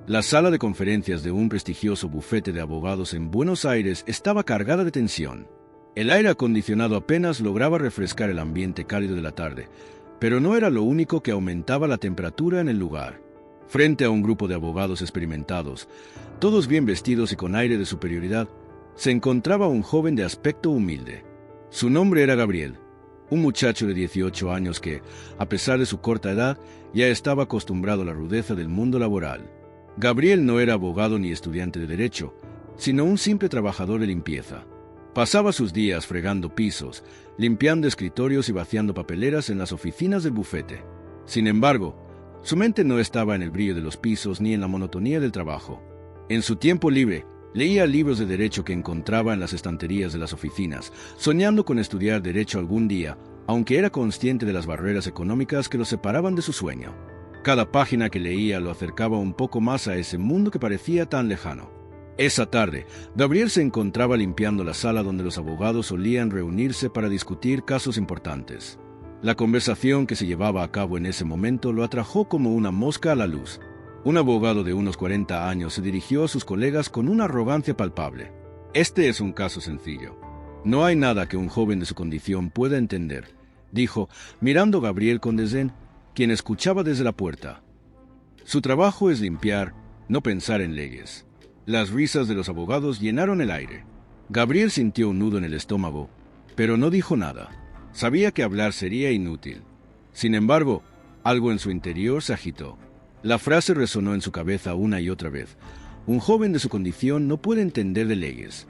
La sala de conferencias de un prestigioso bufete de abogados en Buenos Aires estaba cargada de tensión. El aire acondicionado apenas lograba refrescar el ambiente cálido de la tarde, pero no era lo único que aumentaba la temperatura en el lugar. Frente a un grupo de abogados experimentados, todos bien vestidos y con aire de superioridad, se encontraba un joven de aspecto humilde. Su nombre era Gabriel, un muchacho de 18 años que, a pesar de su corta edad, ya estaba acostumbrado a la rudeza del mundo laboral. Gabriel no era abogado ni estudiante de derecho, sino un simple trabajador de limpieza. Pasaba sus días fregando pisos, limpiando escritorios y vaciando papeleras en las oficinas del bufete. Sin embargo, su mente no estaba en el brillo de los pisos ni en la monotonía del trabajo. En su tiempo libre, leía libros de derecho que encontraba en las estanterías de las oficinas, soñando con estudiar derecho algún día, aunque era consciente de las barreras económicas que lo separaban de su sueño. Cada página que leía lo acercaba un poco más a ese mundo que parecía tan lejano. Esa tarde, Gabriel se encontraba limpiando la sala donde los abogados solían reunirse para discutir casos importantes. La conversación que se llevaba a cabo en ese momento lo atrajo como una mosca a la luz. Un abogado de unos 40 años se dirigió a sus colegas con una arrogancia palpable. «Este es un caso sencillo. No hay nada que un joven de su condición pueda entender», dijo, mirando a Gabriel con desdén, quien escuchaba desde la puerta. Su trabajo es limpiar, no pensar en leyes. Las risas de los abogados llenaron el aire. Gabriel sintió un nudo en el estómago, pero no dijo nada. Sabía que hablar sería inútil. Sin embargo, algo en su interior se agitó. La frase resonó en su cabeza una y otra vez. Un joven de su condición no puede entender de leyes.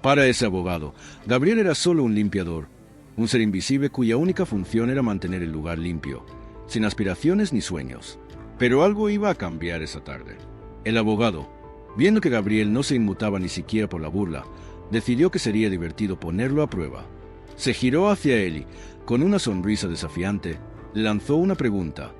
Para ese abogado, Gabriel era solo un limpiador, un ser invisible cuya única función era mantener el lugar limpio, sin aspiraciones ni sueños. Pero algo iba a cambiar esa tarde. El abogado, viendo que Gabriel no se inmutaba ni siquiera por la burla, decidió que sería divertido ponerlo a prueba. Se giró hacia él y, con una sonrisa desafiante, le lanzó una pregunta.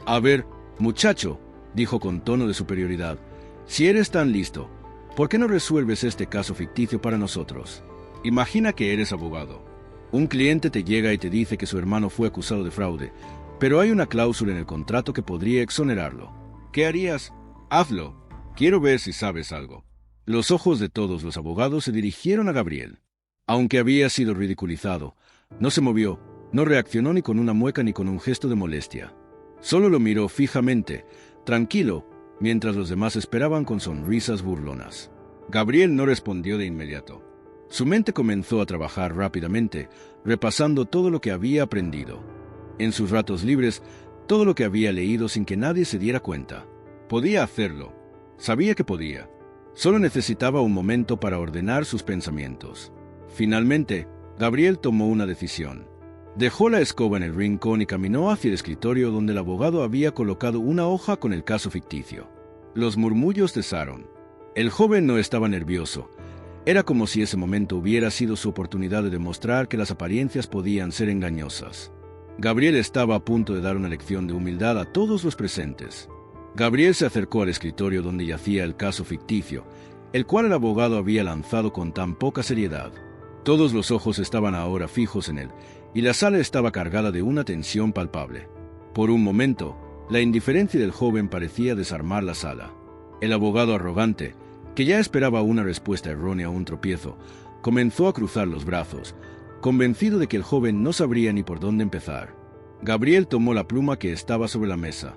«A ver, muchacho», dijo con tono de superioridad, «si eres tan listo, ¿por qué no resuelves este caso ficticio para nosotros? Imagina que eres abogado. Un cliente te llega y te dice que su hermano fue acusado de fraude, pero hay una cláusula en el contrato que podría exonerarlo. ¿Qué harías? Hazlo. Quiero ver si sabes algo». Los ojos de todos los abogados se dirigieron a Gabriel. Aunque había sido ridiculizado, no se movió, no reaccionó ni con una mueca ni con un gesto de molestia. Solo lo miró fijamente, tranquilo, mientras los demás esperaban con sonrisas burlonas. Gabriel no respondió de inmediato. Su mente comenzó a trabajar rápidamente, repasando todo lo que había aprendido. En sus ratos libres, todo lo que había leído sin que nadie se diera cuenta. Podía hacerlo. Sabía que podía. Solo necesitaba un momento para ordenar sus pensamientos. Finalmente, Gabriel tomó una decisión. Dejó la escoba en el rincón y caminó hacia el escritorio donde el abogado había colocado una hoja con el caso ficticio. Los murmullos cesaron. El joven no estaba nervioso. Era como si ese momento hubiera sido su oportunidad de demostrar que las apariencias podían ser engañosas. Gabriel estaba a punto de dar una lección de humildad a todos los presentes. Gabriel se acercó al escritorio donde yacía el caso ficticio, el cual el abogado había lanzado con tan poca seriedad. Todos los ojos estaban ahora fijos en él, y la sala estaba cargada de una tensión palpable. Por un momento, la indiferencia del joven parecía desarmar la sala. El abogado arrogante, que ya esperaba una respuesta errónea a un tropiezo, comenzó a cruzar los brazos, convencido de que el joven no sabría ni por dónde empezar. Gabriel tomó la pluma que estaba sobre la mesa.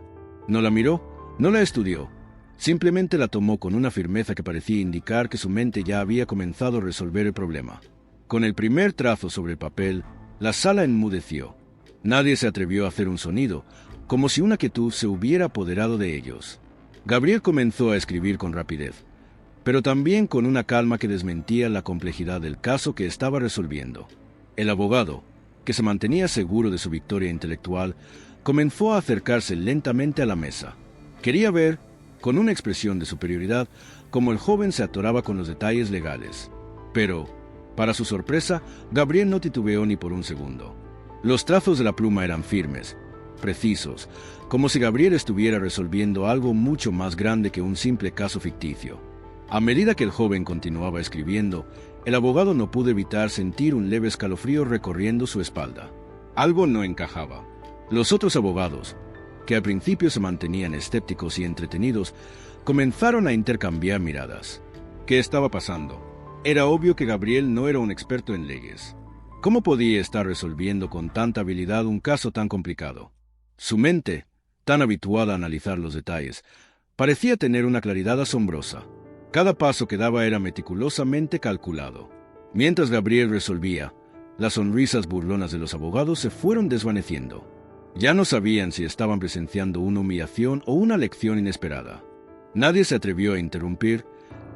No la miró, no la estudió. Simplemente la tomó con una firmeza que parecía indicar que su mente ya había comenzado a resolver el problema. Con el primer trazo sobre el papel, la sala enmudeció. Nadie se atrevió a hacer un sonido, como si una quietud se hubiera apoderado de ellos. Gabriel comenzó a escribir con rapidez, pero también con una calma que desmentía la complejidad del caso que estaba resolviendo. El abogado, que se mantenía seguro de su victoria intelectual, comenzó a acercarse lentamente a la mesa. Quería ver, con una expresión de superioridad, cómo el joven se atoraba con los detalles legales. Pero, para su sorpresa, Gabriel no titubeó ni por un segundo. Los trazos de la pluma eran firmes, precisos, como si Gabriel estuviera resolviendo algo mucho más grande que un simple caso ficticio. A medida que el joven continuaba escribiendo, el abogado no pudo evitar sentir un leve escalofrío recorriendo su espalda. Algo no encajaba. Los otros abogados, que al principio se mantenían escépticos y entretenidos, Comenzaron a intercambiar miradas. ¿Qué estaba pasando? Era obvio que Gabriel no era un experto en leyes. ¿Cómo podía estar resolviendo con tanta habilidad un caso tan complicado? Su mente, tan habituada a analizar los detalles, parecía tener una claridad asombrosa. Cada paso que daba era meticulosamente calculado. Mientras Gabriel resolvía, las sonrisas burlonas de los abogados se fueron desvaneciendo. Ya no sabían si estaban presenciando una humillación o una lección inesperada. Nadie se atrevió a interrumpir,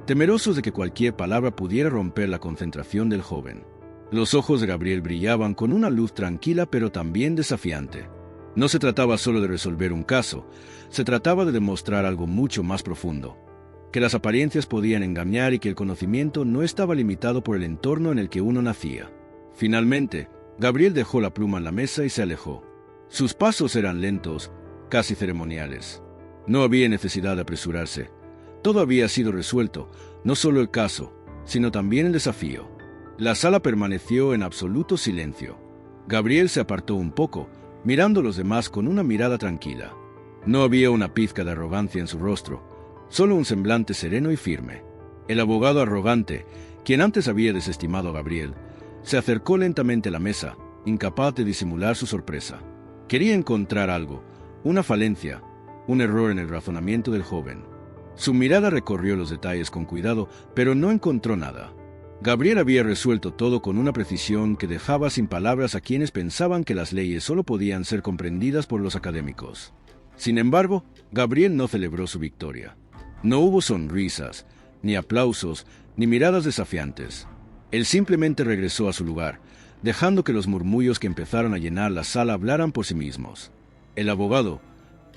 temerosos de que cualquier palabra pudiera romper la concentración del joven. Los ojos de Gabriel brillaban con una luz tranquila pero también desafiante. No se trataba solo de resolver un caso, se trataba de demostrar algo mucho más profundo, que las apariencias podían engañar y que el conocimiento no estaba limitado por el entorno en el que uno nacía. Finalmente, Gabriel dejó la pluma en la mesa y se alejó. Sus pasos eran lentos, casi ceremoniales. No había necesidad de apresurarse. Todo había sido resuelto, no solo el caso, sino también el desafío. La sala permaneció en absoluto silencio. Gabriel se apartó un poco, mirando a los demás con una mirada tranquila. No había una pizca de arrogancia en su rostro, solo un semblante sereno y firme. El abogado arrogante, quien antes había desestimado a Gabriel, se acercó lentamente a la mesa, incapaz de disimular su sorpresa. Quería encontrar algo, una falencia, un error en el razonamiento del joven. Su mirada recorrió los detalles con cuidado, pero no encontró nada. Gabriel había resuelto todo con una precisión que dejaba sin palabras a quienes pensaban que las leyes solo podían ser comprendidas por los académicos. Sin embargo, Gabriel no celebró su victoria. No hubo sonrisas, ni aplausos, ni miradas desafiantes. Él simplemente regresó a su lugar, dejando que los murmullos que empezaron a llenar la sala hablaran por sí mismos. El abogado,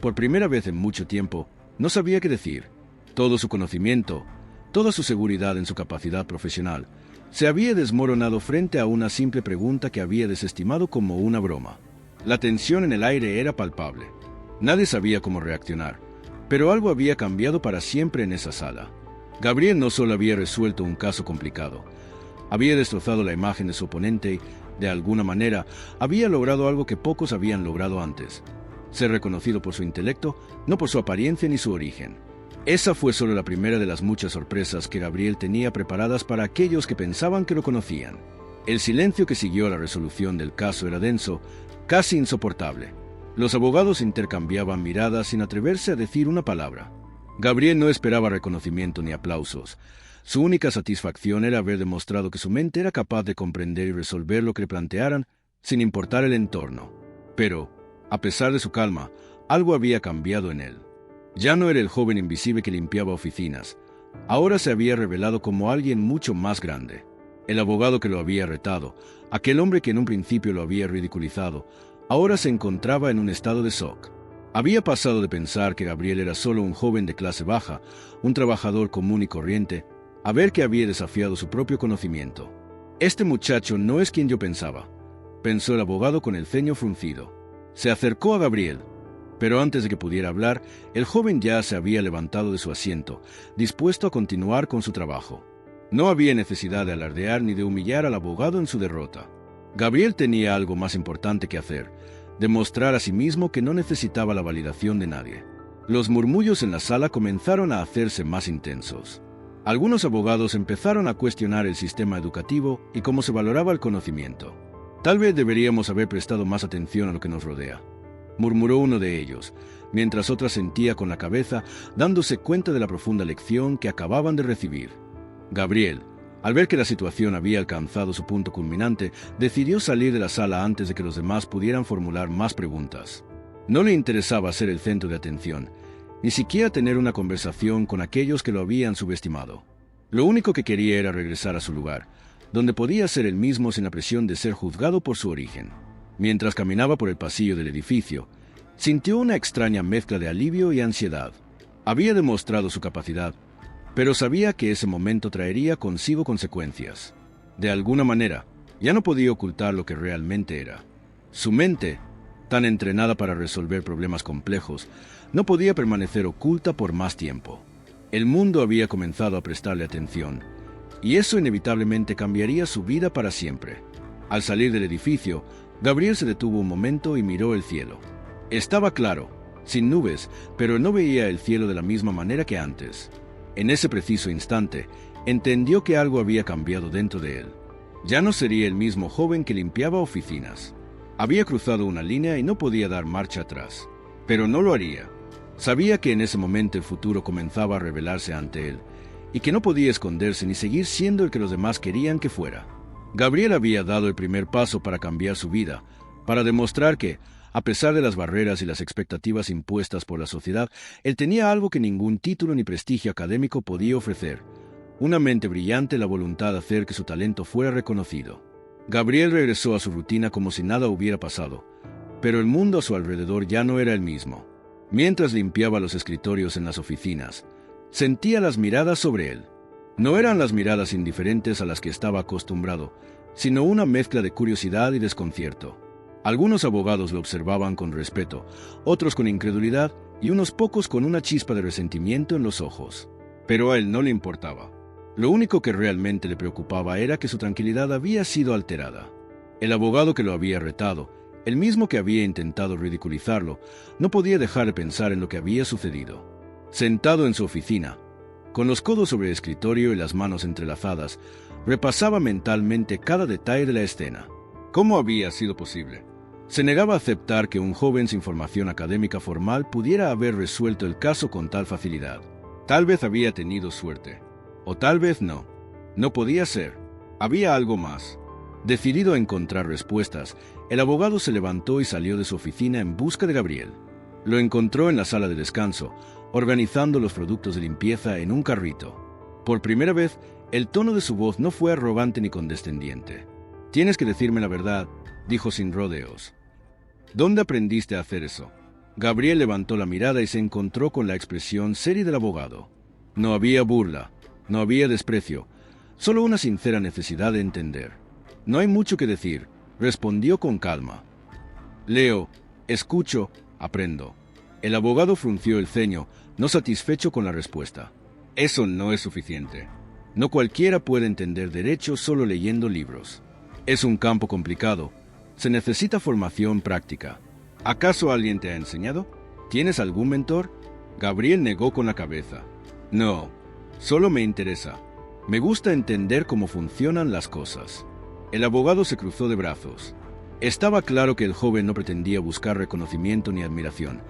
por primera vez en mucho tiempo, no sabía qué decir. Todo su conocimiento, toda su seguridad en su capacidad profesional, se había desmoronado frente a una simple pregunta que había desestimado como una broma. La tensión en el aire era palpable. Nadie sabía cómo reaccionar, pero algo había cambiado para siempre en esa sala. Gabriel no solo había resuelto un caso complicado, había destrozado la imagen de su oponente y, de alguna manera, había logrado algo que pocos habían logrado antes: ser reconocido por su intelecto, no por su apariencia ni su origen. Esa fue solo la primera de las muchas sorpresas que Gabriel tenía preparadas para aquellos que pensaban que lo conocían. El silencio que siguió a la resolución del caso era denso, casi insoportable. Los abogados intercambiaban miradas sin atreverse a decir una palabra. Gabriel no esperaba reconocimiento ni aplausos. Su única satisfacción era haber demostrado que su mente era capaz de comprender y resolver lo que le plantearan, sin importar el entorno. Pero, a pesar de su calma, algo había cambiado en él. Ya no era el joven invisible que limpiaba oficinas. Ahora se había revelado como alguien mucho más grande. El abogado que lo había retado, aquel hombre que en un principio lo había ridiculizado, ahora se encontraba en un estado de shock. Había pasado de pensar que Gabriel era solo un joven de clase baja, un trabajador común y corriente, a ver que había desafiado su propio conocimiento. «Este muchacho no es quien yo pensaba», pensó el abogado con el ceño fruncido. Se acercó a Gabriel, pero antes de que pudiera hablar, el joven ya se había levantado de su asiento, dispuesto a continuar con su trabajo. No había necesidad de alardear ni de humillar al abogado en su derrota. Gabriel tenía algo más importante que hacer: demostrar a sí mismo que no necesitaba la validación de nadie. Los murmullos en la sala comenzaron a hacerse más intensos. Algunos abogados empezaron a cuestionar el sistema educativo y cómo se valoraba el conocimiento. «Tal vez deberíamos haber prestado más atención a lo que nos rodea», murmuró uno de ellos, mientras otra asentía con la cabeza, dándose cuenta de la profunda lección que acababan de recibir. Gabriel, al ver que la situación había alcanzado su punto culminante, decidió salir de la sala antes de que los demás pudieran formular más preguntas. No le interesaba ser el centro de atención, ni siquiera tener una conversación con aquellos que lo habían subestimado. Lo único que quería era regresar a su lugar, donde podía ser él mismo sin la presión de ser juzgado por su origen. Mientras caminaba por el pasillo del edificio, sintió una extraña mezcla de alivio y ansiedad. Había demostrado su capacidad, pero sabía que ese momento traería consigo consecuencias. De alguna manera, ya no podía ocultar lo que realmente era. Su mente, tan entrenada para resolver problemas complejos, no podía permanecer oculta por más tiempo. El mundo había comenzado a prestarle atención, y eso inevitablemente cambiaría su vida para siempre. Al salir del edificio, Gabriel se detuvo un momento y miró el cielo. Estaba claro, sin nubes, pero no veía el cielo de la misma manera que antes. En ese preciso instante, entendió que algo había cambiado dentro de él. Ya no sería el mismo joven que limpiaba oficinas. Había cruzado una línea y no podía dar marcha atrás. Pero no lo haría. Sabía que en ese momento el futuro comenzaba a revelarse ante él, y que no podía esconderse ni seguir siendo el que los demás querían que fuera. Gabriel había dado el primer paso para cambiar su vida, para demostrar que, a pesar de las barreras y las expectativas impuestas por la sociedad, él tenía algo que ningún título ni prestigio académico podía ofrecer: una mente brillante, la voluntad de hacer que su talento fuera reconocido. Gabriel regresó a su rutina como si nada hubiera pasado, pero el mundo a su alrededor ya no era el mismo. Mientras limpiaba los escritorios en las oficinas, sentía las miradas sobre él. No eran las miradas indiferentes a las que estaba acostumbrado, sino una mezcla de curiosidad y desconcierto. Algunos abogados lo observaban con respeto, otros con incredulidad y unos pocos con una chispa de resentimiento en los ojos. Pero a él no le importaba. Lo único que realmente le preocupaba era que su tranquilidad había sido alterada. El abogado que lo había retado, el mismo que había intentado ridiculizarlo, no podía dejar de pensar en lo que había sucedido. Sentado en su oficina, con los codos sobre el escritorio y las manos entrelazadas, repasaba mentalmente cada detalle de la escena. ¿Cómo había sido posible? Se negaba a aceptar que un joven sin formación académica formal pudiera haber resuelto el caso con tal facilidad. Tal vez había tenido suerte, o tal vez no. No podía ser. Había algo más. Decidido a encontrar respuestas, el abogado se levantó y salió de su oficina en busca de Gabriel. Lo encontró en la sala de descanso, organizando los productos de limpieza en un carrito. Por primera vez, el tono de su voz no fue arrogante ni condescendiente. «Tienes que decirme la verdad», dijo sin rodeos. «¿Dónde aprendiste a hacer eso?» Gabriel levantó la mirada y se encontró con la expresión seria del abogado. No había burla, no había desprecio, solo una sincera necesidad de entender. «No hay mucho que decir», respondió con calma. «Leo, escucho, aprendo». El abogado frunció el ceño, no satisfecho con la respuesta. «Eso no es suficiente. No cualquiera puede entender derecho solo leyendo libros. Es un campo complicado. Se necesita formación práctica. ¿Acaso alguien te ha enseñado? ¿Tienes algún mentor?» Gabriel negó con la cabeza. «No, solo me interesa. Me gusta entender cómo funcionan las cosas». El abogado se cruzó de brazos. Estaba claro que el joven no pretendía buscar reconocimiento ni admiración.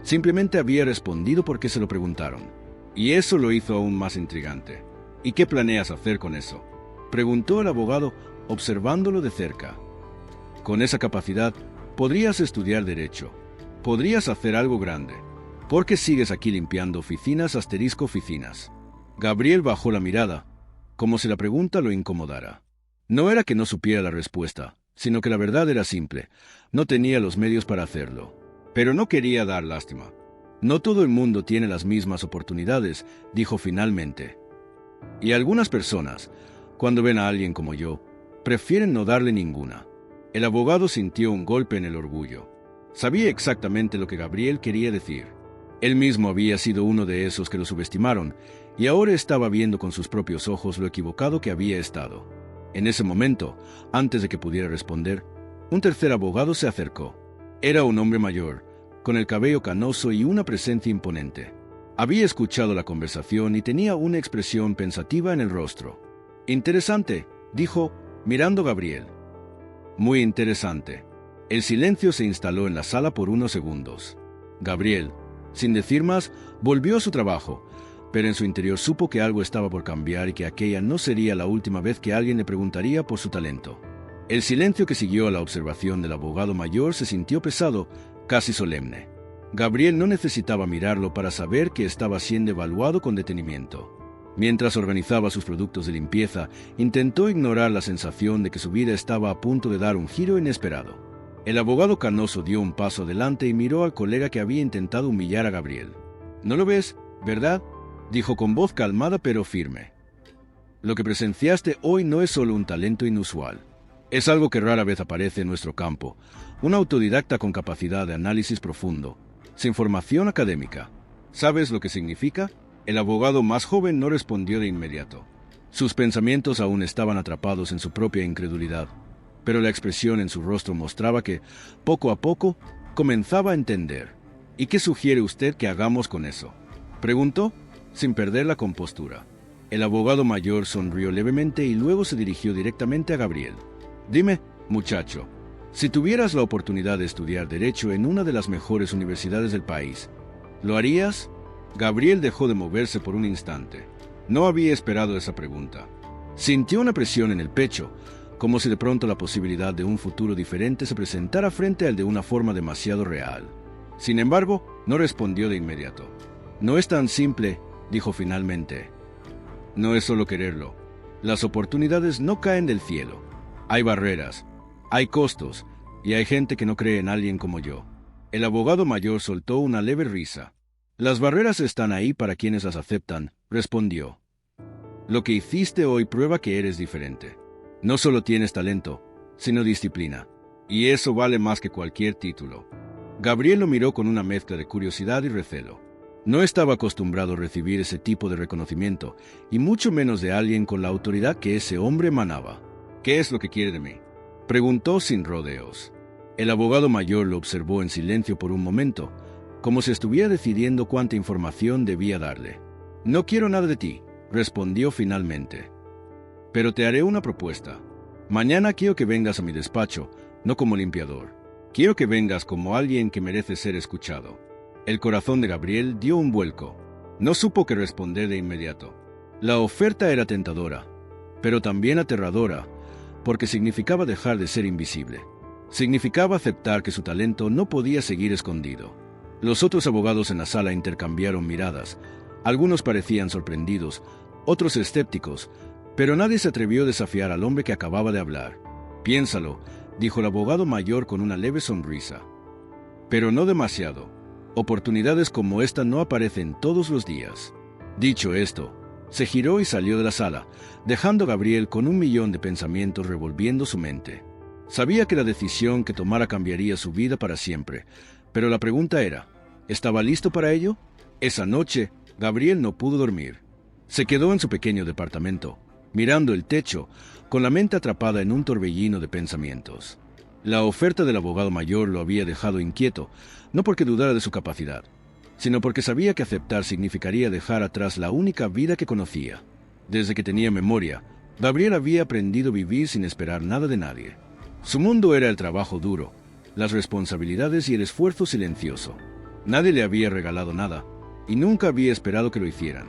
Simplemente había respondido porque se lo preguntaron. Y eso lo hizo aún más intrigante. «¿Y qué planeas hacer con eso?», preguntó el abogado, observándolo de cerca. «Con esa capacidad, podrías estudiar derecho. Podrías hacer algo grande. ¿Por qué sigues aquí limpiando oficinas _oficinas?» Gabriel bajó la mirada, como si la pregunta lo incomodara. No era que no supiera la respuesta, sino que la verdad era simple. No tenía los medios para hacerlo. Pero no quería dar lástima. «No todo el mundo tiene las mismas oportunidades», dijo finalmente. «Y algunas personas, cuando ven a alguien como yo, prefieren no darle ninguna». El abogado sintió un golpe en el orgullo. Sabía exactamente lo que Gabriel quería decir. Él mismo había sido uno de esos que lo subestimaron, y ahora estaba viendo con sus propios ojos lo equivocado que había estado. En ese momento, antes de que pudiera responder, un tercer abogado se acercó. Era un hombre mayor, con el cabello canoso y una presencia imponente. Había escuchado la conversación y tenía una expresión pensativa en el rostro. «Interesante», dijo, mirando a Gabriel. «Muy interesante». El silencio se instaló en la sala por unos segundos. Gabriel, sin decir más, volvió a su trabajo, pero en su interior supo que algo estaba por cambiar y que aquella no sería la última vez que alguien le preguntaría por su talento. El silencio que siguió a la observación del abogado mayor se sintió pesado, casi solemne. Gabriel no necesitaba mirarlo para saber que estaba siendo evaluado con detenimiento. Mientras organizaba sus productos de limpieza, intentó ignorar la sensación de que su vida estaba a punto de dar un giro inesperado. El abogado canoso dio un paso adelante y miró al colega que había intentado humillar a Gabriel. «¿No lo ves, verdad?», dijo con voz calmada pero firme. «Lo que presenciaste hoy no es solo un talento inusual. Es algo que rara vez aparece en nuestro campo, un autodidacta con capacidad de análisis profundo, sin formación académica. ¿Sabes lo que significa?». El abogado más joven no respondió de inmediato. Sus pensamientos aún estaban atrapados en su propia incredulidad, pero la expresión en su rostro mostraba que, poco a poco, comenzaba a entender. ¿Y qué sugiere usted que hagamos con eso?, preguntó, sin perder la compostura. El abogado mayor sonrió levemente y luego se dirigió directamente a Gabriel. Dime, muchacho, si tuvieras la oportunidad de estudiar Derecho en una de las mejores universidades del país, ¿lo harías? Gabriel dejó de moverse por un instante. No había esperado esa pregunta. Sintió una presión en el pecho, como si de pronto la posibilidad de un futuro diferente se presentara frente al de una forma demasiado real. Sin embargo, no respondió de inmediato. No es tan simple, dijo finalmente. No es solo quererlo. Las oportunidades no caen del cielo. Hay barreras, hay costos, y hay gente que no cree en alguien como yo. El abogado mayor soltó una leve risa. Las barreras están ahí para quienes las aceptan, respondió. Lo que hiciste hoy prueba que eres diferente. No solo tienes talento, sino disciplina. Y eso vale más que cualquier título. Gabriel lo miró con una mezcla de curiosidad y recelo. No estaba acostumbrado a recibir ese tipo de reconocimiento, y mucho menos de alguien con la autoridad que ese hombre emanaba. ¿Qué es lo que quiere de mí?, preguntó sin rodeos. El abogado mayor lo observó en silencio por un momento, como si estuviera decidiendo cuánta información debía darle. No quiero nada de ti, respondió finalmente. Pero te haré una propuesta. Mañana quiero que vengas a mi despacho, no como limpiador. Quiero que vengas como alguien que merece ser escuchado. El corazón de Gabriel dio un vuelco. No supo qué responder de inmediato. La oferta era tentadora, pero también aterradora, porque significaba dejar de ser invisible. Significaba aceptar que su talento no podía seguir escondido. Los otros abogados en la sala intercambiaron miradas. Algunos parecían sorprendidos, otros escépticos, pero nadie se atrevió a desafiar al hombre que acababa de hablar. Piénsalo, dijo el abogado mayor con una leve sonrisa. Pero no demasiado. Oportunidades como esta no aparecen todos los días. Dicho esto, se giró y salió de la sala, dejando a Gabriel con 1.000.000 de pensamientos revolviendo su mente. Sabía que la decisión que tomara cambiaría su vida para siempre, pero la pregunta era, ¿estaba listo para ello? Esa noche, Gabriel no pudo dormir. Se quedó en su pequeño departamento, mirando el techo, con la mente atrapada en un torbellino de pensamientos. La oferta del abogado mayor lo había dejado inquieto, no porque dudara de su capacidad, sino porque sabía que aceptar significaría dejar atrás la única vida que conocía. Desde que tenía memoria, Gabriel había aprendido a vivir sin esperar nada de nadie. Su mundo era el trabajo duro, las responsabilidades y el esfuerzo silencioso. Nadie le había regalado nada, y nunca había esperado que lo hicieran.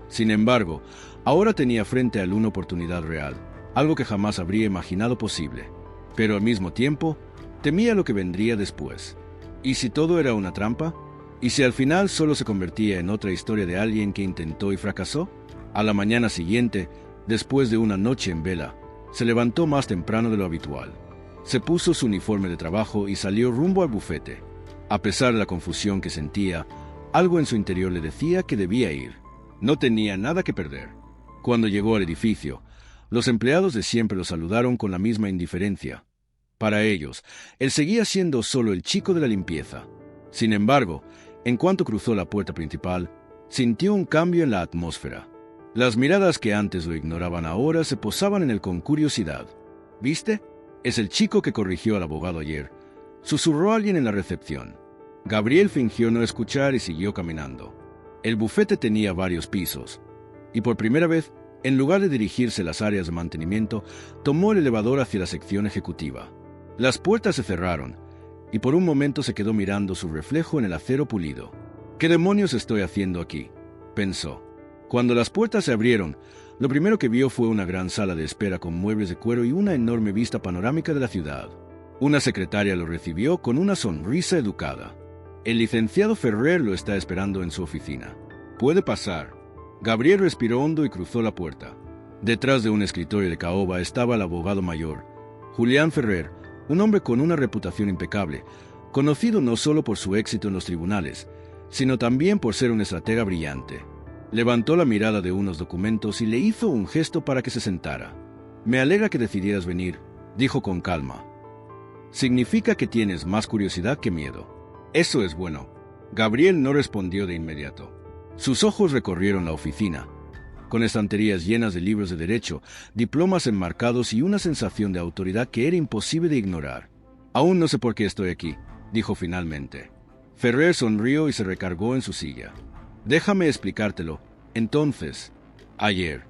Sin embargo, ahora tenía frente a él una oportunidad real, algo que jamás habría imaginado posible. Pero al mismo tiempo, temía lo que vendría después. ¿Y si todo era una trampa? ¿Y si al final solo se convertía en otra historia de alguien que intentó y fracasó? A la mañana siguiente, después de una noche en vela, se levantó más temprano de lo habitual. Se puso su uniforme de trabajo y salió rumbo al bufete. A pesar de la confusión que sentía, algo en su interior le decía que debía ir. No tenía nada que perder. Cuando llegó al edificio, los empleados de siempre lo saludaron con la misma indiferencia. Para ellos, él seguía siendo solo el chico de la limpieza. Sin embargo, en cuanto cruzó la puerta principal, sintió un cambio en la atmósfera. Las miradas que antes lo ignoraban ahora se posaban en él con curiosidad. ¿Viste? Es el chico que corrigió al abogado ayer, susurró alguien en la recepción. Gabriel fingió no escuchar y siguió caminando. El bufete tenía varios pisos, y por primera vez, en lugar de dirigirse a las áreas de mantenimiento, tomó el elevador hacia la sección ejecutiva. Las puertas se cerraron, y por un momento se quedó mirando su reflejo en el acero pulido. ¿Qué demonios estoy haciendo aquí?, pensó. Cuando las puertas se abrieron, lo primero que vio fue una gran sala de espera con muebles de cuero y una enorme vista panorámica de la ciudad. Una secretaria lo recibió con una sonrisa educada. El licenciado Ferrer lo está esperando en su oficina. Puede pasar. Gabriel respiró hondo y cruzó la puerta. Detrás de un escritorio de caoba estaba el abogado mayor, Julián Ferrer, un hombre con una reputación impecable, conocido no solo por su éxito en los tribunales, sino también por ser un estratega brillante. Levantó la mirada de unos documentos y le hizo un gesto para que se sentara. «Me alegra que decidieras venir», dijo con calma. «Significa que tienes más curiosidad que miedo». «Eso es bueno». Gabriel no respondió de inmediato. Sus ojos recorrieron la oficina, con estanterías llenas de libros de derecho, diplomas enmarcados y una sensación de autoridad que era imposible de ignorar. «Aún no sé por qué estoy aquí», dijo finalmente. Ferrer sonrió y se recargó en su silla. Déjame explicártelo. Entonces, ayer,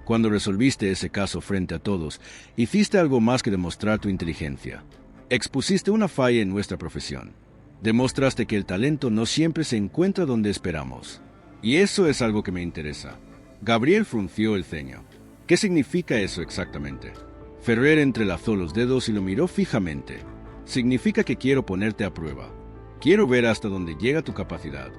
cuando resolviste ese caso frente a todos, hiciste algo más que demostrar tu inteligencia. Expusiste una falla en nuestra profesión. Demostraste que el talento no siempre se encuentra donde esperamos. Y eso es algo que me interesa. Gabriel frunció el ceño. ¿Qué significa eso exactamente? Ferrer entrelazó los dedos y lo miró fijamente. Significa que quiero ponerte a prueba. Quiero ver hasta dónde llega tu capacidad.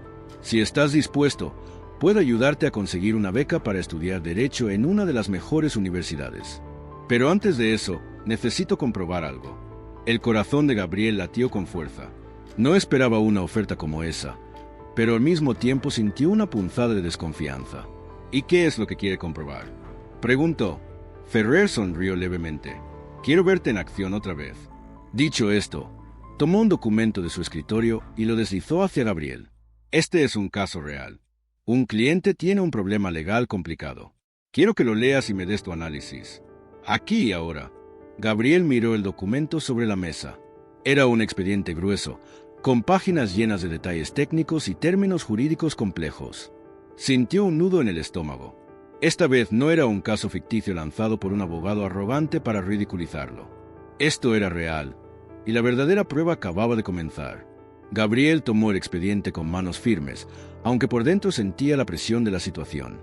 Si estás dispuesto, puedo ayudarte a conseguir una beca para estudiar Derecho en una de las mejores universidades. Pero antes de eso, necesito comprobar algo. El corazón de Gabriel latió con fuerza. No esperaba una oferta como esa, pero al mismo tiempo sintió una punzada de desconfianza. ¿Y qué es lo que quiere comprobar?, preguntó. Ferrer sonrió levemente. Quiero verte en acción otra vez. Dicho esto, tomó un documento de su escritorio y lo deslizó hacia Gabriel. Este es un caso real. Un cliente tiene un problema legal complicado. Quiero que lo leas y me des tu análisis. Aquí y ahora. Gabriel miró el documento sobre la mesa. Era un expediente grueso, con páginas llenas de detalles técnicos y términos jurídicos complejos. Sintió un nudo en el estómago. Esta vez no era un caso ficticio lanzado por un abogado arrogante para ridiculizarlo. Esto era real, y la verdadera prueba acababa de comenzar. Gabriel tomó el expediente con manos firmes, aunque por dentro sentía la presión de la situación.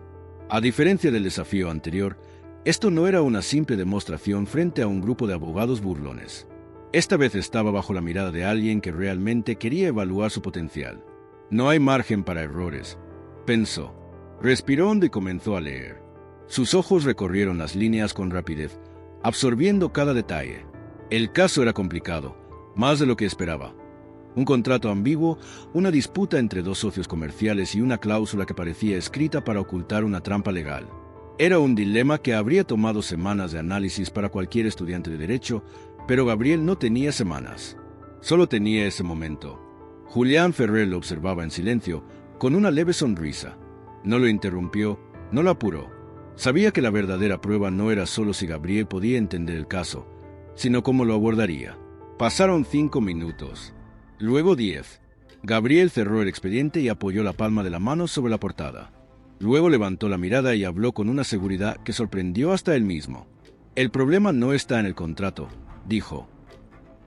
A diferencia del desafío anterior, esto no era una simple demostración frente a un grupo de abogados burlones. Esta vez estaba bajo la mirada de alguien que realmente quería evaluar su potencial. No hay margen para errores, pensó. Respiró hondo y comenzó a leer. Sus ojos recorrieron las líneas con rapidez, absorbiendo cada detalle. El caso era complicado, más de lo que esperaba. Un contrato ambiguo, una disputa entre dos socios comerciales y una cláusula que parecía escrita para ocultar una trampa legal. Era un dilema que habría tomado semanas de análisis para cualquier estudiante de derecho, pero Gabriel no tenía semanas. Solo tenía ese momento. Julián Ferrer lo observaba en silencio, con una leve sonrisa. No lo interrumpió, no lo apuró. Sabía que la verdadera prueba no era solo si Gabriel podía entender el caso, sino cómo lo abordaría. Pasaron 5 minutos. Luego 10. Gabriel cerró el expediente y apoyó la palma de la mano sobre la portada. Luego levantó la mirada y habló con una seguridad que sorprendió hasta él mismo. El problema no está en el contrato, dijo.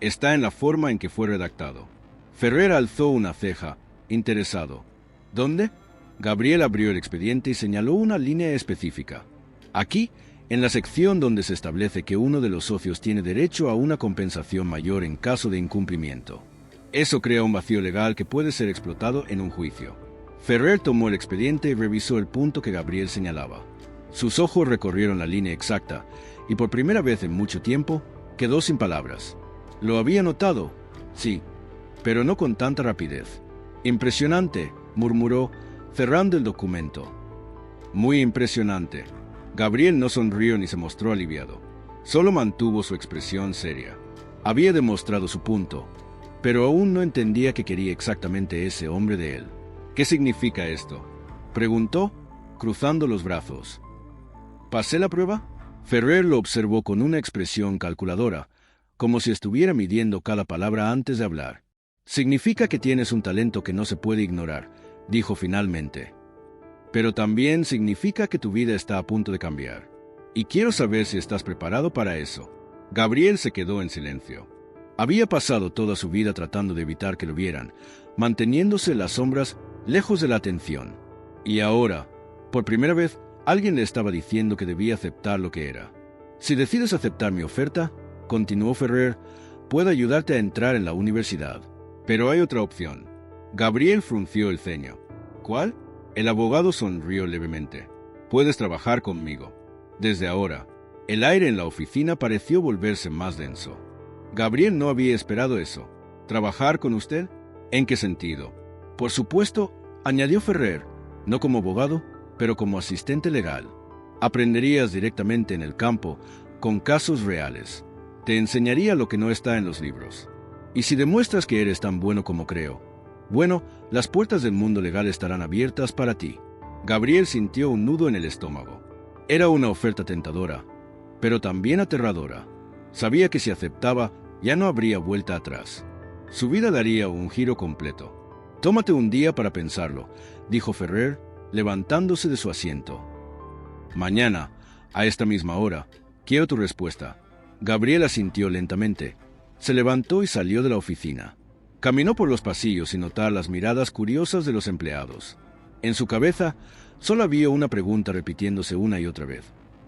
Está en la forma en que fue redactado. Ferrer alzó una ceja, interesado. ¿Dónde? Gabriel abrió el expediente y señaló una línea específica. Aquí, en la sección donde se establece que uno de los socios tiene derecho a una compensación mayor en caso de incumplimiento. Eso crea un vacío legal que puede ser explotado en un juicio. Ferrer tomó el expediente y revisó el punto que Gabriel señalaba. Sus ojos recorrieron la línea exacta, y por primera vez en mucho tiempo, quedó sin palabras. ¿Lo había notado? Sí, pero no con tanta rapidez. Impresionante, murmuró, cerrando el documento. Muy impresionante. Gabriel no sonrió ni se mostró aliviado. Solo mantuvo su expresión seria. Había demostrado su punto, pero aún no entendía qué quería exactamente ese hombre de él. ¿Qué significa esto?, preguntó, cruzando los brazos. ¿Pasé la prueba? Ferrer lo observó con una expresión calculadora, como si estuviera midiendo cada palabra antes de hablar. Significa que tienes un talento que no se puede ignorar, dijo finalmente. Pero también significa que tu vida está a punto de cambiar. Y quiero saber si estás preparado para eso. Gabriel se quedó en silencio. Había pasado toda su vida tratando de evitar que lo vieran, manteniéndose en las sombras, lejos de la atención. Y ahora, por primera vez, alguien le estaba diciendo que debía aceptar lo que era. Si decides aceptar mi oferta, continuó Ferrer, puedo ayudarte a entrar en la universidad. Pero hay otra opción. Gabriel frunció el ceño. ¿Cuál? El abogado sonrió levemente. Puedes trabajar conmigo. Desde ahora. El aire en la oficina pareció volverse más denso. Gabriel no había esperado eso. ¿Trabajar con usted? ¿En qué sentido? Por supuesto, añadió Ferrer, no como abogado, pero como asistente legal. Aprenderías directamente en el campo, con casos reales. Te enseñaría lo que no está en los libros. Y si demuestras que eres tan bueno como creo, bueno, las puertas del mundo legal estarán abiertas para ti. Gabriel sintió un nudo en el estómago. Era una oferta tentadora, pero también aterradora. Sabía que si aceptaba, ya no habría vuelta atrás. Su vida daría un giro completo. Tómate un día para pensarlo, dijo Ferrer, levantándose de su asiento. Mañana, a esta misma hora, quiero tu respuesta. Gabriel asintió lentamente. Se levantó y salió de la oficina. Caminó por los pasillos sin notar las miradas curiosas de los empleados. En su cabeza solo había una pregunta repitiéndose una y otra vez.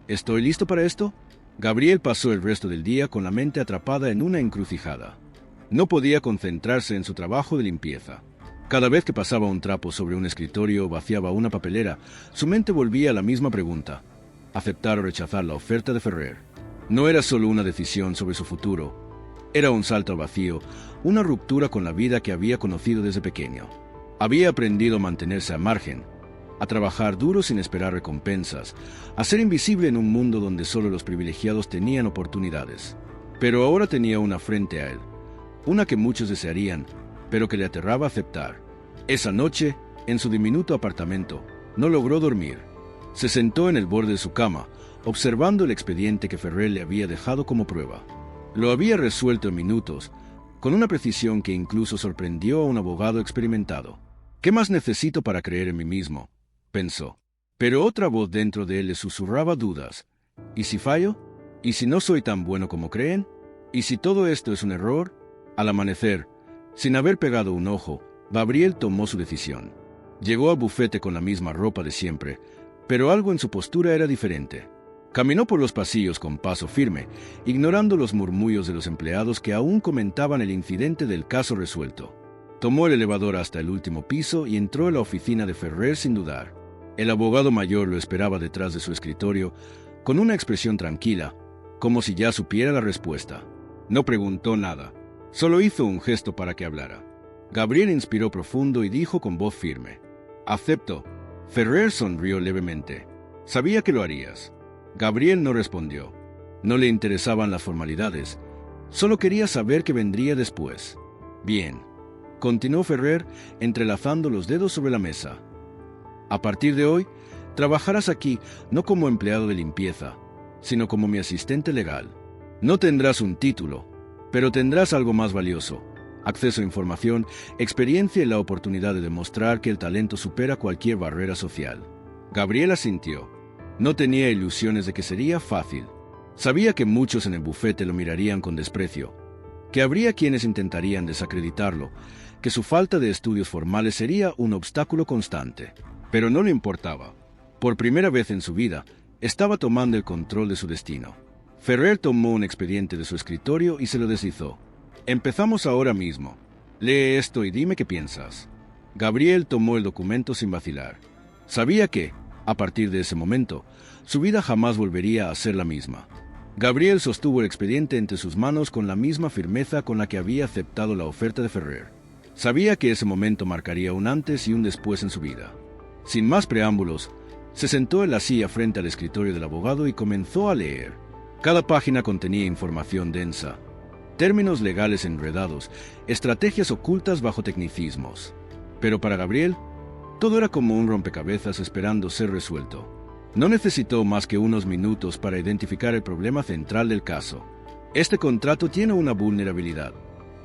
¿Estoy listo para esto? Gabriel pasó el resto del día con la mente atrapada en una encrucijada. No podía concentrarse en su trabajo de limpieza. Cada vez que pasaba un trapo sobre un escritorio o vaciaba una papelera, su mente volvía a la misma pregunta: aceptar o rechazar la oferta de Ferrer. No era solo una decisión sobre su futuro. Era un salto al vacío, una ruptura con la vida que había conocido desde pequeño. Había aprendido a mantenerse al margen, a trabajar duro sin esperar recompensas, a ser invisible en un mundo donde solo los privilegiados tenían oportunidades. Pero ahora tenía una frente a él, una que muchos desearían, pero que le aterraba aceptar. Esa noche, en su diminuto apartamento, no logró dormir. Se sentó en el borde de su cama, observando el expediente que Ferrer le había dejado como prueba. Lo había resuelto en minutos, con una precisión que incluso sorprendió a un abogado experimentado. ¿Qué más necesito para creer en mí mismo?, pensó. Pero otra voz dentro de él le susurraba dudas. ¿Y si fallo? ¿Y si no soy tan bueno como creen? ¿Y si todo esto es un error? Al amanecer, sin haber pegado un ojo, Gabriel tomó su decisión. Llegó al bufete con la misma ropa de siempre, pero algo en su postura era diferente. Caminó por los pasillos con paso firme, ignorando los murmullos de los empleados que aún comentaban el incidente del caso resuelto. Tomó el elevador hasta el último piso y entró en la oficina de Ferrer sin dudar. El abogado mayor lo esperaba detrás de su escritorio, con una expresión tranquila, como si ya supiera la respuesta. No preguntó nada, solo hizo un gesto para que hablara. Gabriel inspiró profundo y dijo con voz firme: «Acepto». Ferrer sonrió levemente. «Sabía que lo harías». Gabriel no respondió. No le interesaban las formalidades. Solo quería saber qué vendría después. «Bien», continuó Ferrer, entrelazando los dedos sobre la mesa. «A partir de hoy, trabajarás aquí no como empleado de limpieza, sino como mi asistente legal. No tendrás un título, pero tendrás algo más valioso: acceso a información, experiencia y la oportunidad de demostrar que el talento supera cualquier barrera social». Gabriel asintió. No tenía ilusiones de que sería fácil. Sabía que muchos en el bufete lo mirarían con desprecio, que habría quienes intentarían desacreditarlo, que su falta de estudios formales sería un obstáculo constante. Pero no le importaba. Por primera vez en su vida, estaba tomando el control de su destino. Ferrer tomó un expediente de su escritorio y se lo deslizó. «Empezamos ahora mismo. Lee esto y dime qué piensas». Gabriel tomó el documento sin vacilar. Sabía que, a partir de ese momento, su vida jamás volvería a ser la misma. Gabriel sostuvo el expediente entre sus manos con la misma firmeza con la que había aceptado la oferta de Ferrer. Sabía que ese momento marcaría un antes y un después en su vida. Sin más preámbulos, se sentó en la silla frente al escritorio del abogado y comenzó a leer. Cada página contenía información densa, términos legales enredados, estrategias ocultas bajo tecnicismos. Pero para Gabriel, todo era como un rompecabezas esperando ser resuelto. No necesitó más que unos minutos para identificar el problema central del caso. «Este contrato tiene una vulnerabilidad»,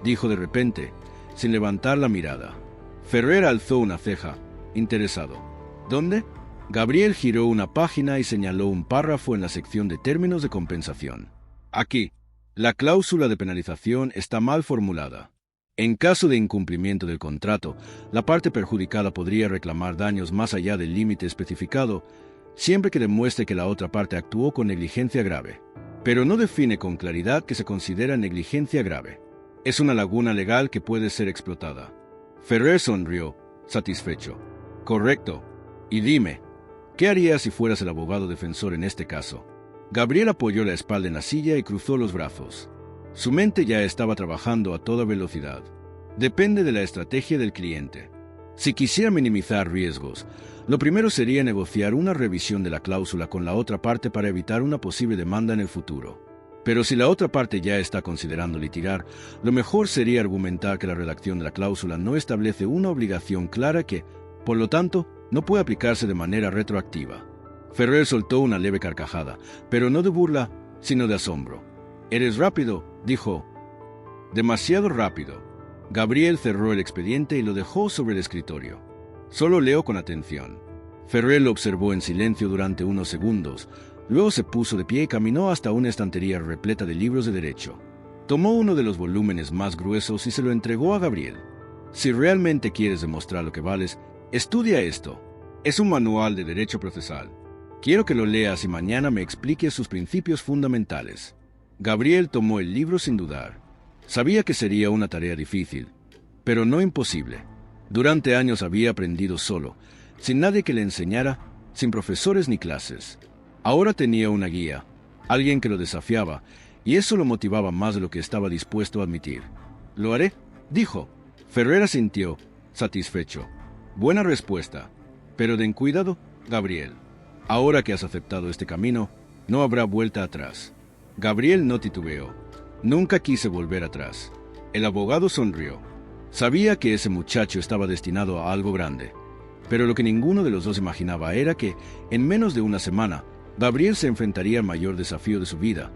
dijo de repente, sin levantar la mirada. Ferrer alzó una ceja, interesado. «¿Dónde?». Gabriel giró una página y señaló un párrafo en la sección de términos de compensación. «Aquí, la cláusula de penalización está mal formulada. En caso de incumplimiento del contrato, la parte perjudicada podría reclamar daños más allá del límite especificado, siempre que demuestre que la otra parte actuó con negligencia grave. Pero no define con claridad qué se considera negligencia grave. Es una laguna legal que puede ser explotada». Ferrer sonrió, satisfecho. «Correcto. Y dime, ¿qué harías si fueras el abogado defensor en este caso?». Gabriel apoyó la espalda en la silla y cruzó los brazos. Su mente ya estaba trabajando a toda velocidad. Depende de la estrategia del cliente. Si quisiera minimizar riesgos, lo primero sería negociar una revisión de la cláusula con la otra parte para evitar una posible demanda en el futuro. Pero si la otra parte ya está considerando litigar, lo mejor sería argumentar que la redacción de la cláusula no establece una obligación clara que, por lo tanto, no puede aplicarse de manera retroactiva. Ferrer soltó una leve carcajada, pero no de burla, sino de asombro. «Eres rápido», dijo. «Demasiado rápido». Gabriel cerró el expediente y lo dejó sobre el escritorio. Solo leo con atención. Ferrer lo observó en silencio durante unos segundos. Luego se puso de pie y caminó hasta una estantería repleta de libros de derecho. Tomó uno de los volúmenes más gruesos y se lo entregó a Gabriel. Si realmente quieres demostrar lo que vales, estudia esto. Es un manual de derecho procesal. Quiero que lo leas y mañana me expliques sus principios fundamentales. Gabriel tomó el libro sin dudar. Sabía que sería una tarea difícil, pero no imposible. Durante años había aprendido solo, sin nadie que le enseñara, sin profesores ni clases. Ahora tenía una guía, alguien que lo desafiaba, y eso lo motivaba más de lo que estaba dispuesto a admitir. «Lo haré», dijo. Ferrer asintió, satisfecho. «Buena respuesta. Pero ten cuidado, Gabriel. Ahora que has aceptado este camino, no habrá vuelta atrás». Gabriel no titubeó. Nunca quise volver atrás. El abogado sonrió. Sabía que ese muchacho estaba destinado a algo grande. Pero lo que ninguno de los dos imaginaba era que, en menos de una semana, Gabriel se enfrentaría al mayor desafío de su vida,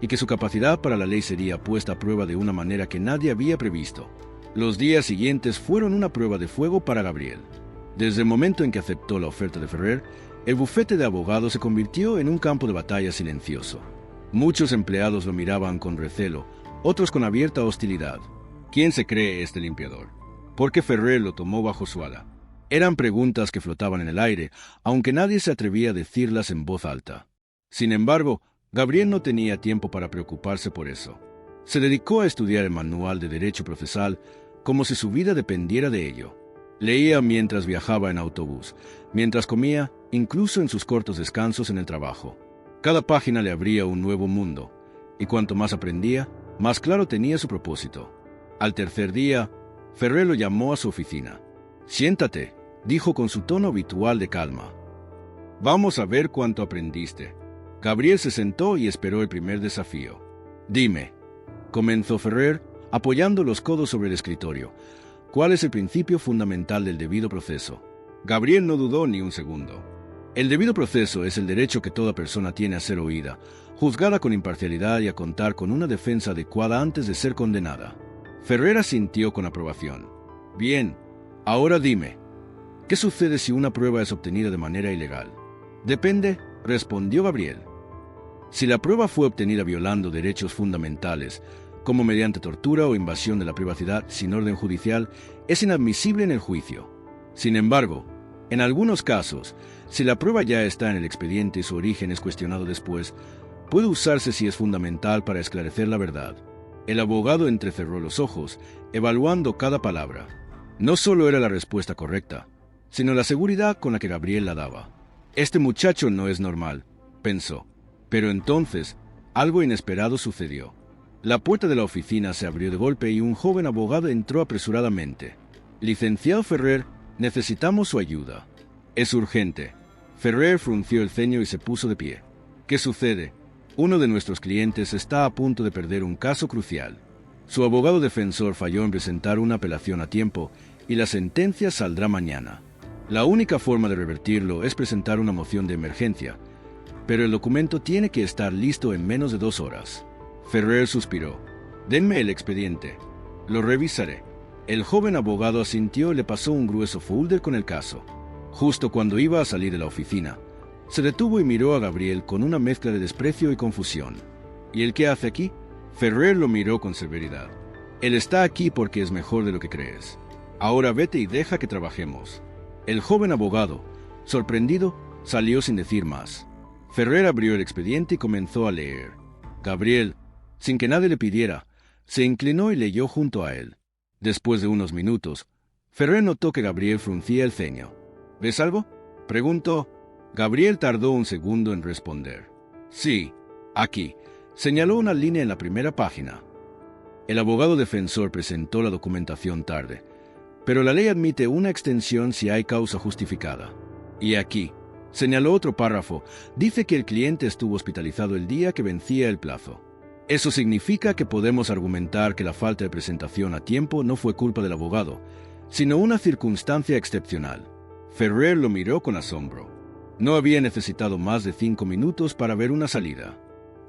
y que su capacidad para la ley sería puesta a prueba de una manera que nadie había previsto. Los días siguientes fueron una prueba de fuego para Gabriel. Desde el momento en que aceptó la oferta de Ferrer, el bufete de abogados se convirtió en un campo de batalla silencioso. Muchos empleados lo miraban con recelo, otros con abierta hostilidad. ¿Quién se cree este limpiador? ¿Por qué Ferrer lo tomó bajo su ala? Eran preguntas que flotaban en el aire, aunque nadie se atrevía a decirlas en voz alta. Sin embargo, Gabriel no tenía tiempo para preocuparse por eso. Se dedicó a estudiar el manual de derecho procesal como si su vida dependiera de ello. Leía mientras viajaba en autobús, mientras comía, incluso en sus cortos descansos en el trabajo. Cada página le abría un nuevo mundo, y cuanto más aprendía, más claro tenía su propósito. Al tercer día, Ferrer lo llamó a su oficina. «Siéntate», dijo con su tono habitual de calma. «Vamos a ver cuánto aprendiste». Gabriel se sentó y esperó el primer desafío. «Dime», comenzó Ferrer, apoyando los codos sobre el escritorio, «¿cuál es el principio fundamental del debido proceso?» Gabriel no dudó ni un segundo. El debido proceso es el derecho que toda persona tiene a ser oída, juzgada con imparcialidad y a contar con una defensa adecuada antes de ser condenada. Ferrer asintió con aprobación. «Bien, ahora dime, ¿qué sucede si una prueba es obtenida de manera ilegal?» «Depende», respondió Gabriel. Si la prueba fue obtenida violando derechos fundamentales, como mediante tortura o invasión de la privacidad sin orden judicial, es inadmisible en el juicio. Sin embargo, en algunos casos, si la prueba ya está en el expediente y su origen es cuestionado después, puede usarse si es fundamental para esclarecer la verdad. El abogado entrecerró los ojos, evaluando cada palabra. No solo era la respuesta correcta, sino la seguridad con la que Gabriel la daba. «Este muchacho no es normal», pensó. Pero entonces, algo inesperado sucedió. La puerta de la oficina se abrió de golpe y un joven abogado entró apresuradamente. «Licenciado Ferrer, necesitamos su ayuda». «Es urgente». Ferrer frunció el ceño y se puso de pie. «¿Qué sucede?» «Uno de nuestros clientes está a punto de perder un caso crucial. Su abogado defensor falló en presentar una apelación a tiempo y la sentencia saldrá mañana. La única forma de revertirlo es presentar una moción de emergencia, pero el documento tiene que estar listo en menos de 2 horas». Ferrer suspiró. «Denme el expediente. Lo revisaré». El joven abogado asintió y le pasó un grueso folder con el caso. Justo cuando iba a salir de la oficina, se detuvo y miró a Gabriel con una mezcla de desprecio y confusión. «¿Y el qué hace aquí?» Ferrer lo miró con severidad. «Él está aquí porque es mejor de lo que crees. Ahora vete y deja que trabajemos». El joven abogado, sorprendido, salió sin decir más. Ferrer abrió el expediente y comenzó a leer. Gabriel, sin que nadie le pidiera, se inclinó y leyó junto a él. Después de unos minutos, Ferrer notó que Gabriel fruncía el ceño. «¿Ves algo?», preguntó. Gabriel tardó un segundo en responder. «Sí, aquí», señaló una línea en la primera página. El abogado defensor presentó la documentación tarde, pero la ley admite una extensión si hay causa justificada. «Y aquí», señaló otro párrafo, dice que el cliente estuvo hospitalizado el día que vencía el plazo. Eso significa que podemos argumentar que la falta de presentación a tiempo no fue culpa del abogado, sino una circunstancia excepcional. Ferrer lo miró con asombro. No había necesitado más de 5 minutos para ver una salida.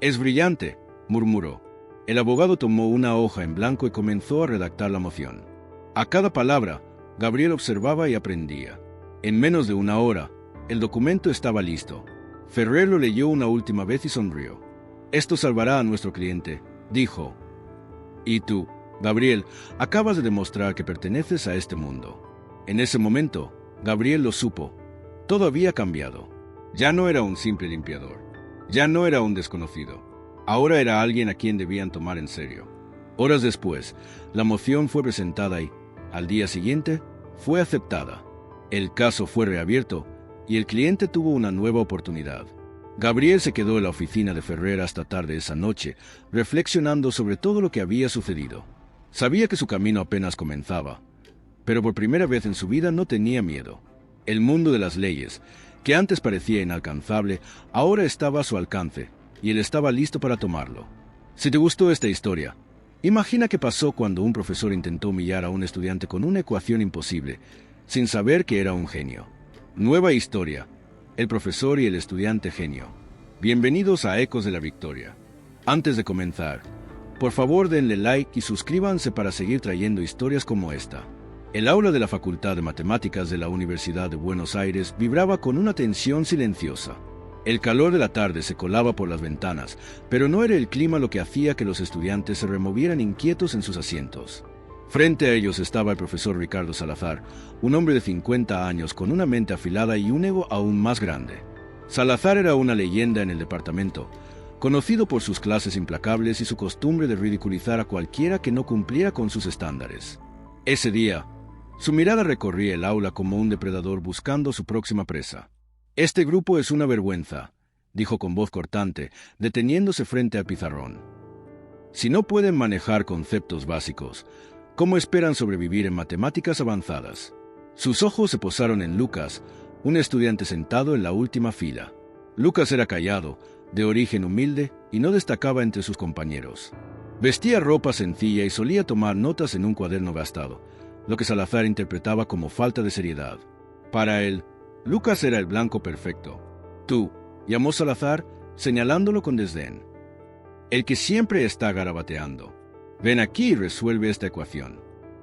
«Es brillante», murmuró. El abogado tomó una hoja en blanco y comenzó a redactar la moción. A cada palabra, Gabriel observaba y aprendía. En menos de una hora, el documento estaba listo. Ferrer lo leyó una última vez y sonrió. «Esto salvará a nuestro cliente», dijo. «Y tú, Gabriel, acabas de demostrar que perteneces a este mundo». En ese momento, Gabriel lo supo. Todo había cambiado. Ya no era un simple limpiador. Ya no era un desconocido. Ahora era alguien a quien debían tomar en serio. Horas después, la moción fue presentada y, al día siguiente, fue aceptada. El caso fue reabierto y el cliente tuvo una nueva oportunidad. Gabriel se quedó en la oficina de Ferrer hasta tarde esa noche, reflexionando sobre todo lo que había sucedido. Sabía que su camino apenas comenzaba, pero por primera vez en su vida no tenía miedo. El mundo de las leyes, que antes parecía inalcanzable, ahora estaba a su alcance, y él estaba listo para tomarlo. Si te gustó esta historia, imagina qué pasó cuando un profesor intentó humillar a un estudiante con una ecuación imposible, sin saber que era un genio. Nueva historia. El profesor y el estudiante genio. Bienvenidos a Ecos de la Victoria. Antes de comenzar, por favor denle like y suscríbanse para seguir trayendo historias como esta. El aula de la Facultad de Matemáticas de la Universidad de Buenos Aires vibraba con una tensión silenciosa. El calor de la tarde se colaba por las ventanas, pero no era el clima lo que hacía que los estudiantes se removieran inquietos en sus asientos. Frente a ellos estaba el profesor Ricardo Salazar, un hombre de 50 años con una mente afilada y un ego aún más grande. Salazar era una leyenda en el departamento, conocido por sus clases implacables y su costumbre de ridiculizar a cualquiera que no cumpliera con sus estándares. Ese día, su mirada recorría el aula como un depredador buscando su próxima presa. «Este grupo es una vergüenza», dijo con voz cortante, deteniéndose frente al pizarrón. «Si no pueden manejar conceptos básicos, ¿cómo esperan sobrevivir en matemáticas avanzadas?» Sus ojos se posaron en Lucas, un estudiante sentado en la última fila. Lucas era callado, de origen humilde, y no destacaba entre sus compañeros. Vestía ropa sencilla y solía tomar notas en un cuaderno gastado, lo que Salazar interpretaba como falta de seriedad. Para él, Lucas era el blanco perfecto. «Tú», llamó Salazar, señalándolo con desdén. «El que siempre está garabateando. Ven aquí y resuelve esta ecuación.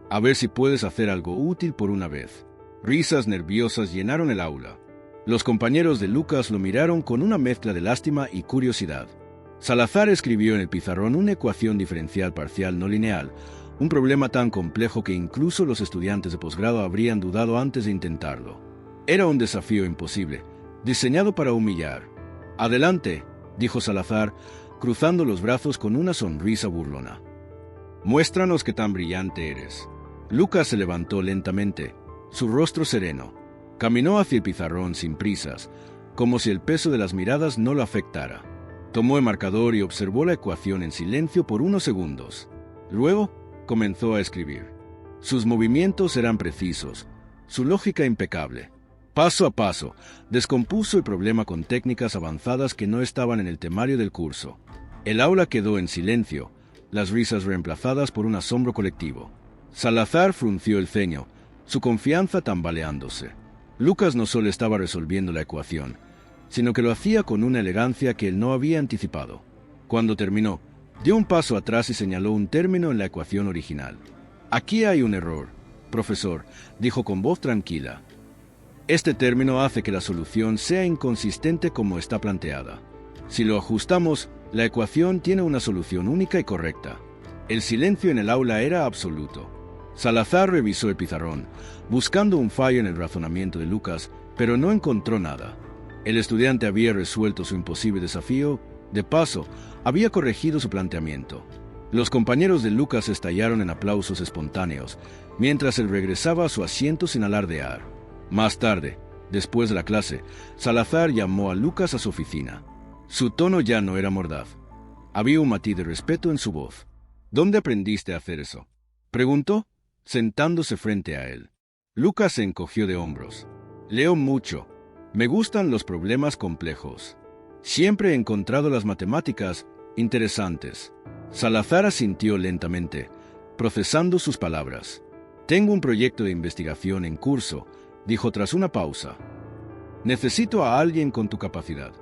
A ver si puedes hacer algo útil por una vez». Risas nerviosas llenaron el aula. Los compañeros de Lucas lo miraron con una mezcla de lástima y curiosidad. Salazar escribió en el pizarrón una ecuación diferencial parcial no lineal, un problema tan complejo que incluso los estudiantes de posgrado habrían dudado antes de intentarlo. Era un desafío imposible, diseñado para humillar. «Adelante», dijo Salazar, cruzando los brazos con una sonrisa burlona. «Muéstranos qué tan brillante eres». Lucas se levantó lentamente, su rostro sereno. Caminó hacia el pizarrón sin prisas, como si el peso de las miradas no lo afectara. Tomó el marcador y observó la ecuación en silencio por unos segundos. Luego, comenzó a escribir. Sus movimientos eran precisos, su lógica impecable. Paso a paso, descompuso el problema con técnicas avanzadas que no estaban en el temario del curso. El aula quedó en silencio, las risas reemplazadas por un asombro colectivo. Salazar frunció el ceño, su confianza tambaleándose. Lucas no solo estaba resolviendo la ecuación, sino que lo hacía con una elegancia que él no había anticipado. Cuando terminó, dio un paso atrás y señaló un término en la ecuación original. «Aquí hay un error, profesor», dijo con voz tranquila. «Este término hace que la solución sea inconsistente como está planteada. Si lo ajustamos, la ecuación tiene una solución única y correcta». El silencio en el aula era absoluto. Salazar revisó el pizarrón, buscando un fallo en el razonamiento de Lucas, pero no encontró nada. El estudiante había resuelto su imposible desafío. De paso, había corregido su planteamiento. Los compañeros de Lucas estallaron en aplausos espontáneos, mientras él regresaba a su asiento sin alardear. Más tarde, después de la clase, Salazar llamó a Lucas a su oficina. Su tono ya no era mordaz. Había un matiz de respeto en su voz. «¿Dónde aprendiste a hacer eso?», preguntó, sentándose frente a él. Lucas se encogió de hombros. «Leo mucho. Me gustan los problemas complejos. Siempre he encontrado las matemáticas interesantes». Salazar asintió lentamente, procesando sus palabras. «Tengo un proyecto de investigación en curso», dijo tras una pausa. «Necesito a alguien con tu capacidad.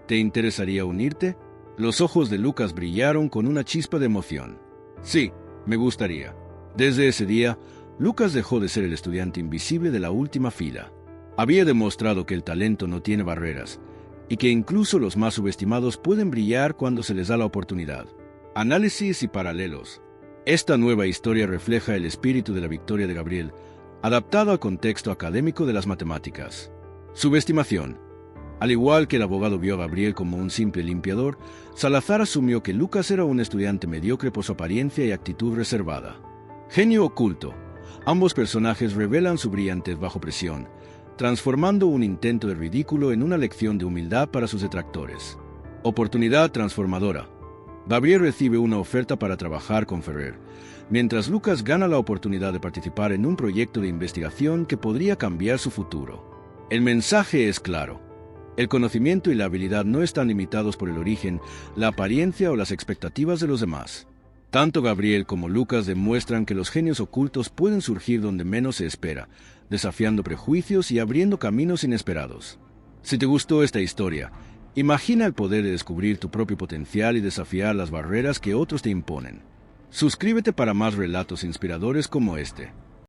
¿Te interesaría unirte?». Los ojos de Lucas brillaron con una chispa de emoción. «Sí, me gustaría». Desde ese día, Lucas dejó de ser el estudiante invisible de la última fila. Había demostrado que el talento no tiene barreras y que incluso los más subestimados pueden brillar cuando se les da la oportunidad. Análisis y paralelos. Esta nueva historia refleja el espíritu de la victoria de Gabriel, adaptado al contexto académico de las matemáticas. Subestimación. Al igual que el abogado vio a Gabriel como un simple limpiador, Salazar asumió que Lucas era un estudiante mediocre por su apariencia y actitud reservada. Genio oculto. Ambos personajes revelan su brillantez bajo presión, transformando un intento de ridículo en una lección de humildad para sus detractores. Oportunidad transformadora. Gabriel recibe una oferta para trabajar con Ferrer, mientras Lucas gana la oportunidad de participar en un proyecto de investigación que podría cambiar su futuro. El mensaje es claro. El conocimiento y la habilidad no están limitados por el origen, la apariencia o las expectativas de los demás. Tanto Gabriel como Lucas demuestran que los genios ocultos pueden surgir donde menos se espera, desafiando prejuicios y abriendo caminos inesperados. Si te gustó esta historia, imagina el poder de descubrir tu propio potencial y desafiar las barreras que otros te imponen. Suscríbete para más relatos inspiradores como este.